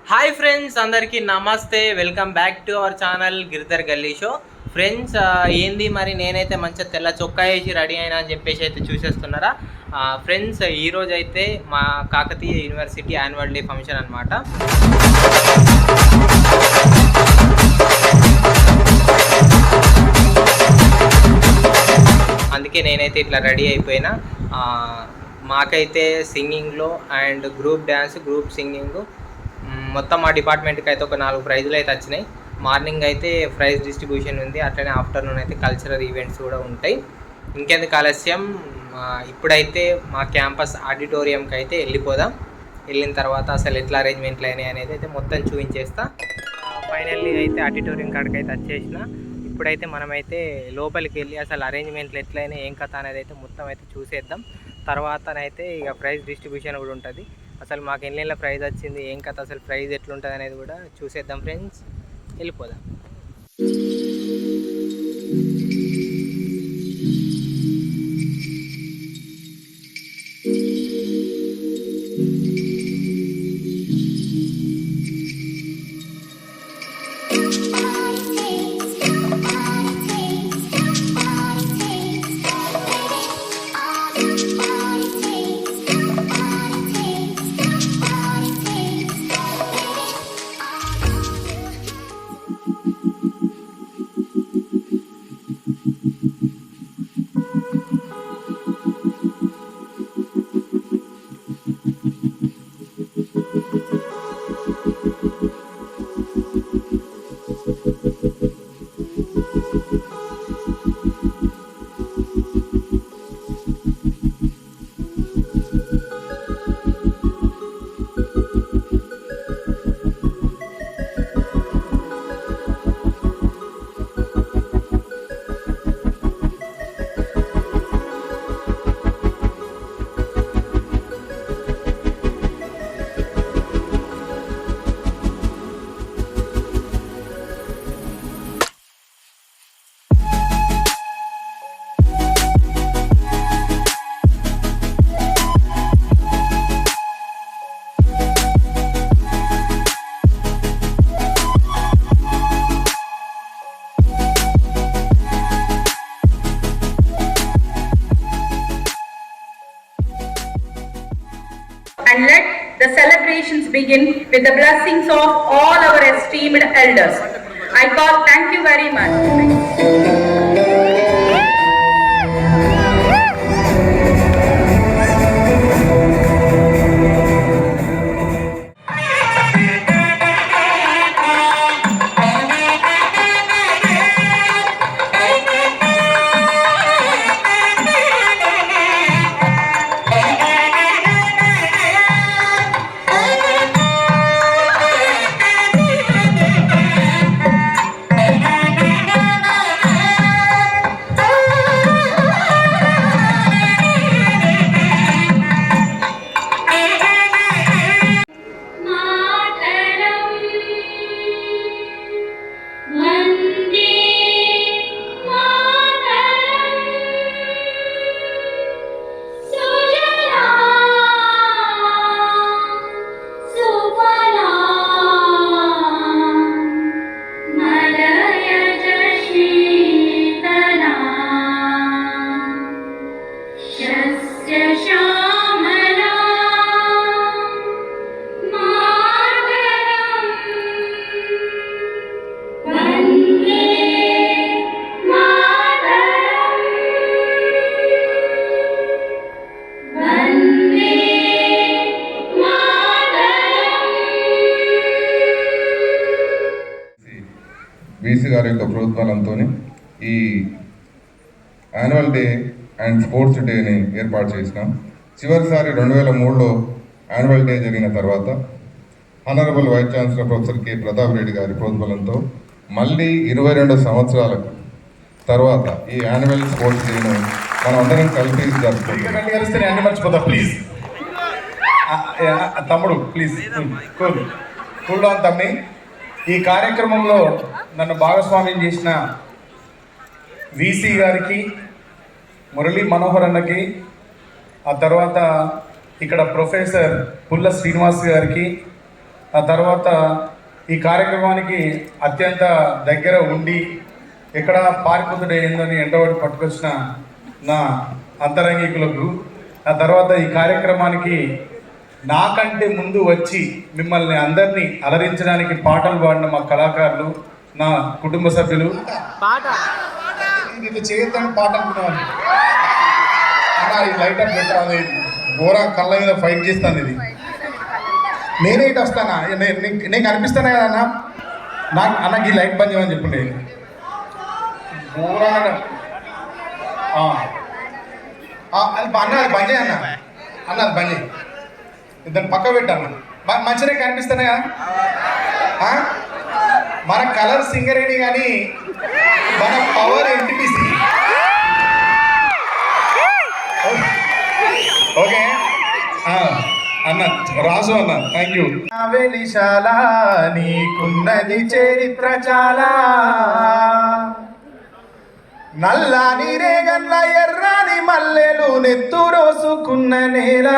Hi friends, అందరికీ నమస్తే. Welcome back to our channel Giridhar గల్లీ షో. ఫ్రెండ్స్, ఏంది మరి నేనైతే మంచిగా తెల్ల చొక్కా వేసి రెడీ అయినా అని చెప్పేసి అయితే చూసేస్తున్నారా. ఫ్రెండ్స్, ఈరోజు అయితే మా Kakatiya university annual day function అనమాట. అందుకే నేనైతే ఇట్లా రెడీ అయిపోయినా. మాకైతే సింగింగ్లో and group dance, group singing మొత్తం మా డిపార్ట్మెంట్కి అయితే ఒక 4 ప్రైజులు అయితే వచ్చినాయి. మార్నింగ్ అయితే ప్రైజ్ డిస్ట్రిబ్యూషన్ ఉంది, అట్లనే ఆఫ్టర్నూన్ అయితే కల్చరల్ ఈవెంట్స్ కూడా ఉంటాయి. ఇంకెందుకు ఆలస్యం, ఇప్పుడైతే మా క్యాంపస్ ఆడిటోరియంకి అయితే వెళ్ళిపోదాం. వెళ్ళిన తర్వాత అసలు ఎట్లా అరేంజ్మెంట్లు అయినాయి అనేది అయితే మొత్తం చూపించేస్తా. ఫైనల్లీ అయితే ఆడిటోరియం కాడికి అయితే వచ్చేసిన. ఇప్పుడైతే మనమైతే లోపలికి వెళ్ళి అసలు అరేంజ్మెంట్లు ఎట్లయినా ఏం కథ అనేది అయితే మొత్తం అయితే చూసేద్దాం. తర్వాతనైతే ఇక ప్రైజ్ డిస్ట్రిబ్యూషన్ కూడా ఉంటుంది. అసలు మాకు ఎన్ని ప్రైజ్ వచ్చింది, ఏం కథ, అసలు ప్రైజ్ ఎట్లుంటుంది అనేది కూడా చూసేద్దాం. ఫ్రెండ్స్, వెళ్ళిపోదాం. And let the celebrations begin with the blessings of all our esteemed elders. I call, thank you very much. VC గారి యొక్క ప్రోత్సాహంతో ఈ యాన్యువల్ డే అండ్ స్పోర్ట్స్ డేని ఏర్పాటు చేసినాం. చివరిసారి 2003లో యాన్యువల్ డే జరిగిన తర్వాత honourable vice chancellor professor K Pratap Reddy గారి ప్రోత్సాహంతో మళ్ళీ 22 సంవత్సరాలకు తర్వాత ఈ యాన్యువల్ స్పోర్ట్స్ డేను మనం అందరం కలిపి జరుపుకుంటాం. ప్లీజ్ తమ్ముడు, ప్లీజ్ కూల్ డౌన్ తమ్మి. ఈ కార్యక్రమంలో నన్ను భాగస్వామ్యం చేసిన వీసీ గారికి, మురళీ మనోహర్ అన్నకి, ఆ తర్వాత ఇక్కడ ప్రొఫెసర్ పుల్ల శ్రీనివాస్ గారికి, ఆ తర్వాత ఈ కార్యక్రమానికి అత్యంత దగ్గర ఉండి ఎక్కడ పారిపోతుడు ఏందని ఎండబడి పట్టుకొచ్చిన నా అంతరంగికులకు, ఆ తర్వాత ఈ కార్యక్రమానికి నాకంటే ముందు వచ్చి మిమ్మల్ని అందరినీ అలరించడానికి పాటలు పాడిన మా కళాకారులు, నా కుటుంబ సభ్యులు. ఇది చేయొద్దని పాట అనుకున్నాను అన్న, ఈ లైట్ అప్ పెట్టరా, అది ఘోర కళ్ళ మీద ఫైట్ చేస్తాను. ఇది నేనే ఇటు వస్తానా, నేను కనిపిస్తాను కదా అన్న, నాకు అన్నకి ఈ లైట్ బంద్ చేయమని చెప్పండి. ఘోర అది అన్న, అది బంద్ చేయ అన్న, అది బంద్ చేయి, దాన్ని పక్క పెట్టాను. మంచిగా కనిపిస్తానే కదా. మన కలర్ సింగరేణి కానీ మన పవర్ ఎన్టీపీసీ. ఓకే అన్న, రాజు అన్న, థ్యాంక్ యూ. వెలిశాల నీకున్నది చరిత్ర చాలా, నల్లాని రేగల్ల ఎర్రాని మల్లెలు నెత్తు రోసుకున్న నేల,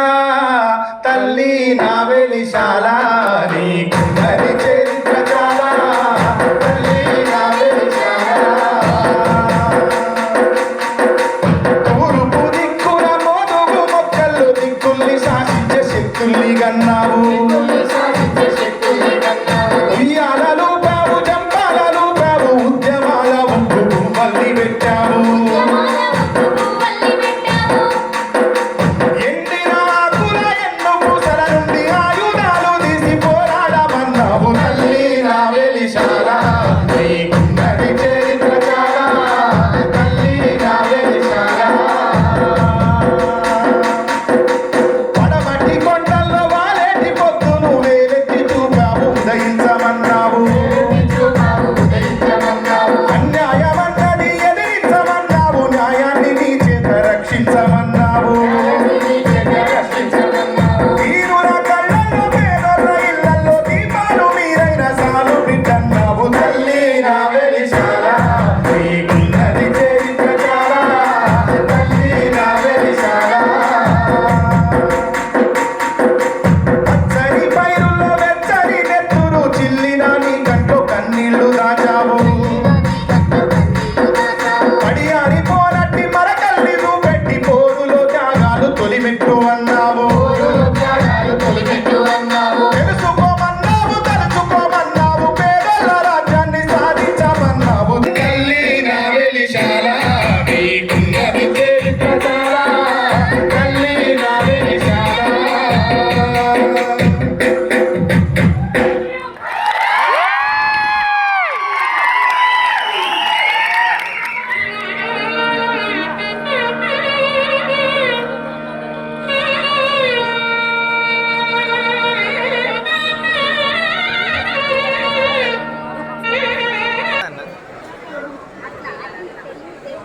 తల్లి నా వెలిశాల నీకున్నది చరిత్ర చాలా, తల్లి నా వెలిశాల. తూర్పు దిక్కున మోదుగు మొక్కలు దిక్కుల్ని శాసించే శక్తుల్ని గన్నావు, ఉయ్యాలలు బావు జంపాలలు బావు ఉద్యమాల ఉప్పు మళ్ళీ పెట్టావు, ఎండిన ఆకుల ఎన్నో పూసల నుండి ఆయుధాలు తీసి పోరాడమన్నావు, తల్లి నా వెలిశాల నీకున్నది చరిత్ర చాలా, తల్లి నా వెలిశాల. పడమటి కొండల్లో వాలేటి పొద్దును వేలెత్తి చూపావు ఉదయించమన్నావు, అన్యాయమన్నది ఎదిరించమన్నావు, న్యాయాన్ని నీ చేత రక్షించమన్నావు, వీరుల కళ్ళల్లో పేదల ఇళ్లలో దీపాలు మీరైన సాలు బిడ్డన్నావు, తల్లి నా వెలిశాల నీకున్నది చరిత్ర చాలా, తల్లి నా వెలిశాల. పచ్చని పైరుల్లో వెచ్చని నెత్తురు చిల్లిన నీ కంట్లో కన్నీళ్లు దాచావు, పడియారి పోనట్టి మరకల్ని చూపెట్టి పోరులో త్యాగాలు తొలిమెట్టు అన్నావు, తెలుసుకోమన్నావు తలుచుకోమన్నావు, పేదల రాజ్యాన్ని సాధించమన్నావు, తల్లి నా వెలిశాల నీకున్నది చరిత్ర చాలా, తల్లి నా Velishala.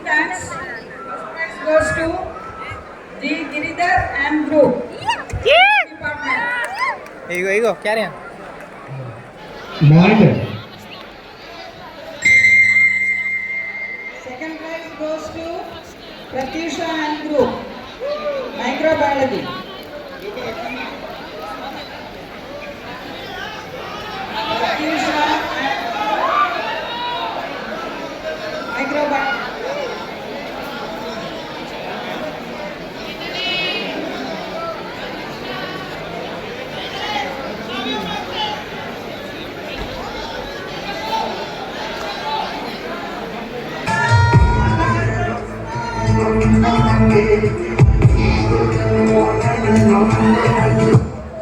Thanks goes to G. Giridhar and group. Department. Ego carry Second prize goes to Pratyusha and group. Microbiology. Pratyusha and microbiology.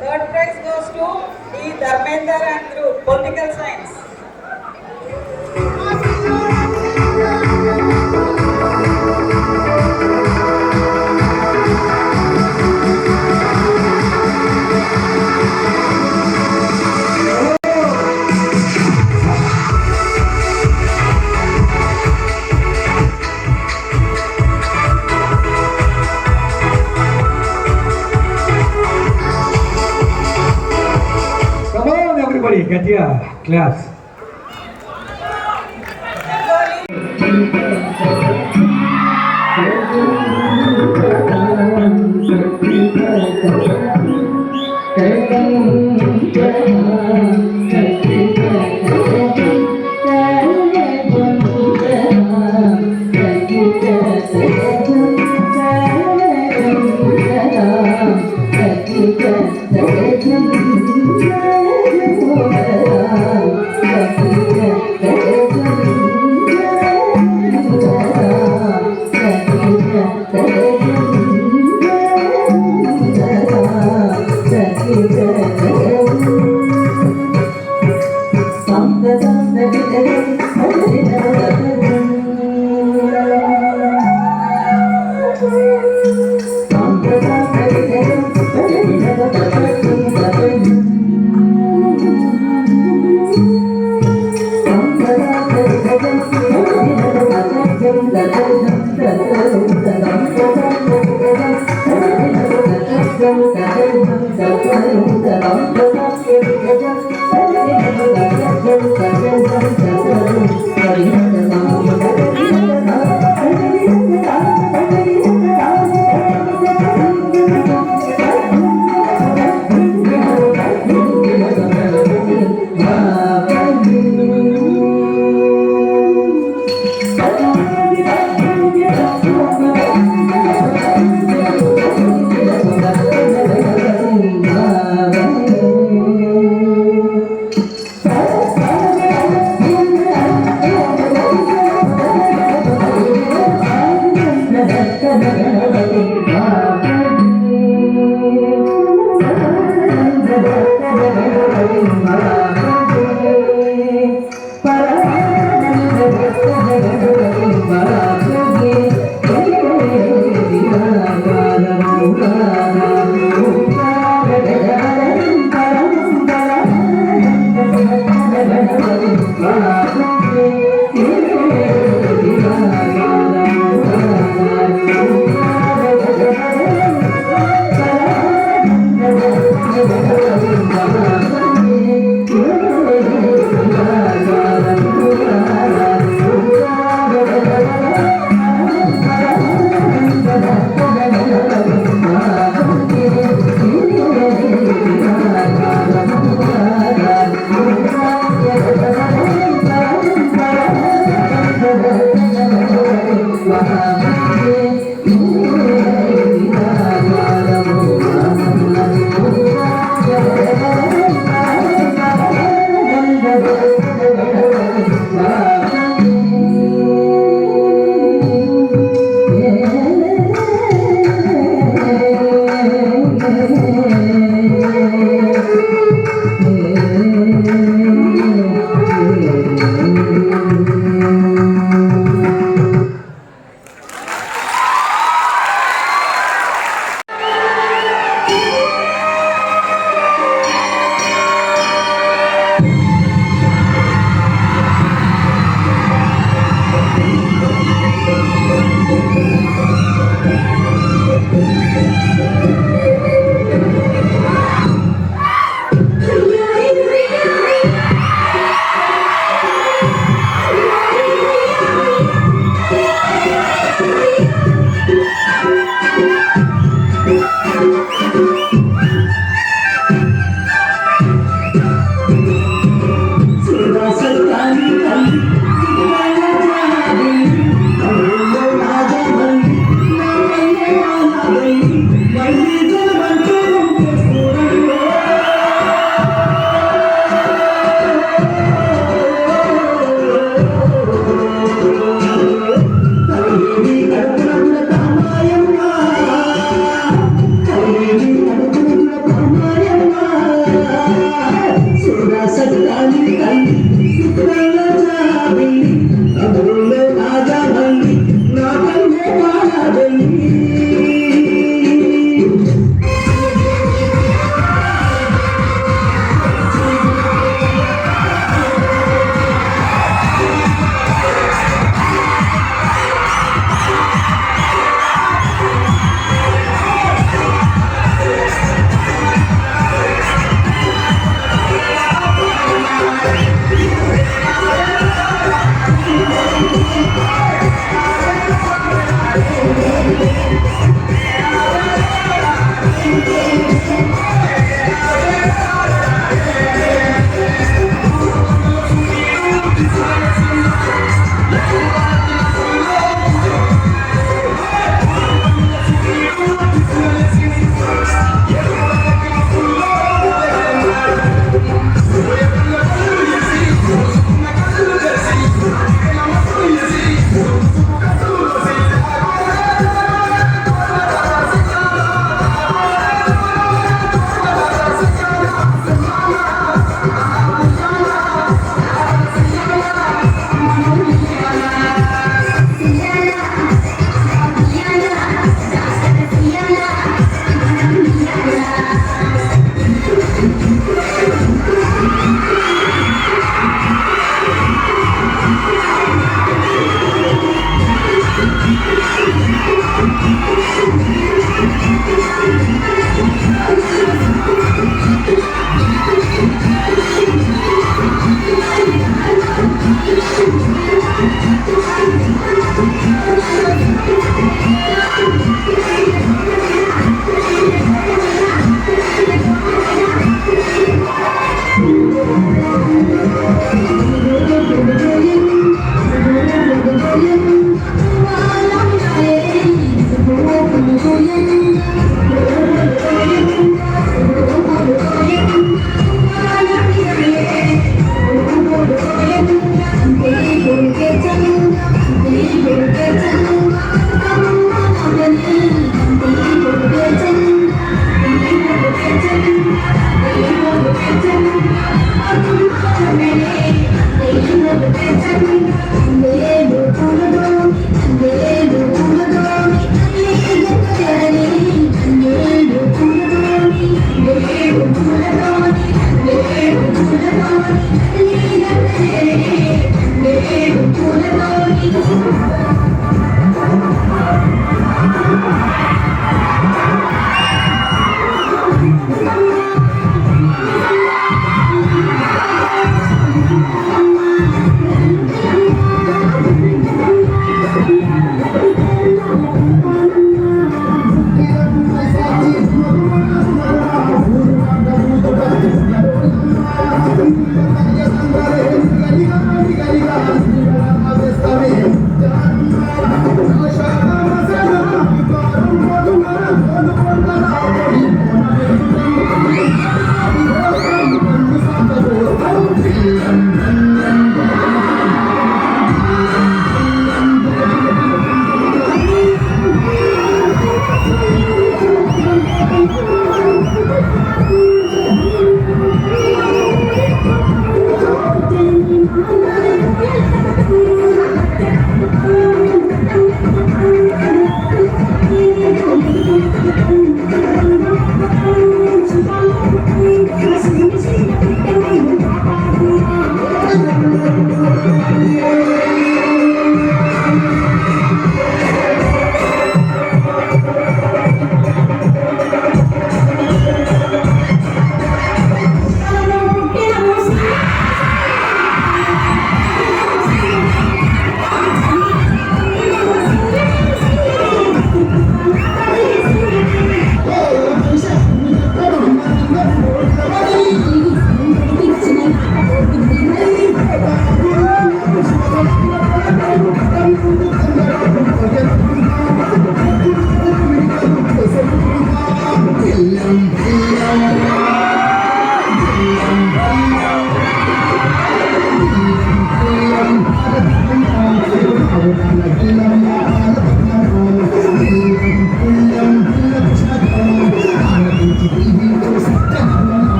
Third prize goes to D. Dharmender and group, political science. Come on, everybody, get your class. Rangoli.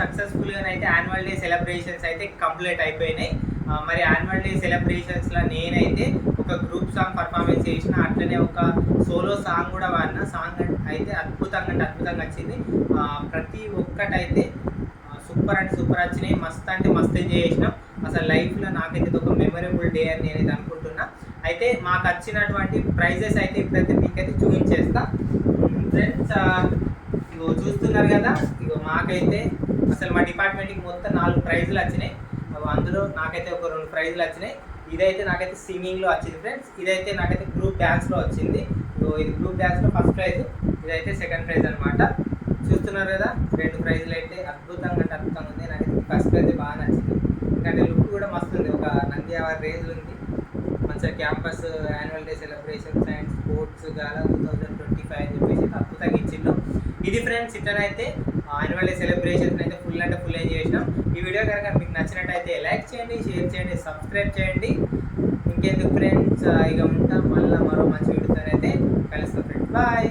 సక్సెస్ఫుల్గా అయితే annual day celebrations అయితే complete అయిపోయినాయి. మరి annual day సెలబ్రేషన్స్లో నేనైతే ఒక group song performance చేసిన, అట్లనే ఒక సోలో సాంగ్ కూడా వాడిన. సాంగ్ అయితే అద్భుతంగా వచ్చింది. ప్రతి ఒక్కటైతే సూపర్ అంటే సూపర్ వచ్చినాయి. మస్త్ అంటే మస్త్ ఎంజాయ్ చేసినాం. అసలు లైఫ్లో నాకైతే ఇది ఒక మెమరబుల్ డే అని నేనైతే అనుకుంటున్నా. అయితే మాకు వచ్చినటువంటి ప్రైజెస్ అయితే ఇప్పుడైతే మీకైతే చూపించేస్తా ఫ్రెండ్స్. ఇగో చూస్తున్నారు కదా, ఇగో మాకైతే అసలు మా డిపార్ట్మెంట్కి మొత్తం 4 ప్రైజులు వచ్చినాయి. అందులో నాకైతే ఒక 2 ప్రైజులు వచ్చినాయి. ఇదైతే నాకైతే సింగింగ్లో వచ్చింది ఫ్రెండ్స్. ఇదైతే నాకైతే గ్రూప్ డ్యాన్స్లో వచ్చింది. ఇది గ్రూప్ డ్యాన్స్లో ఫస్ట్ ప్రైజ్, ఇదైతే సెకండ్ ప్రైజ్ అనమాట. చూస్తున్నారు కదా, 2 ప్రైజులు అయితే అద్భుతంగా ఉంది. నాకైతే ఫస్ట్ ప్రైజ్ బాగా నచ్చింది, ఎందుకంటే లుక్ కూడా మస్తు ఉంది. ఒక నంది అవార్డ్ రేంజ్ ఉంది. మంచిగా campus annual day celebrations and sports gala 2025 అని చెప్పేసి అద్భుతంగా ఇచ్చిండు. ఇది ఫ్రెండ్స్, ఇట్లనైతే యాన్యువల్ డే సెలబ్రేషన్స్ అయితే ఫుల్ అంటే ఫుల్ ఎంజాయ్ చేసినాం. ఈ వీడియో కనుక మీకు నచ్చినట్టయితే లైక్ చేయండి, షేర్ చేయండి, సబ్స్క్రైబ్ చేయండి. ఇంకెందుకు ఫ్రెండ్స్, ఇక ఉంటాం, మళ్ళీ మరో మంచి వీడియోతో అయితే కలుస్తాం ఫ్రెండ్స్. బాయ్.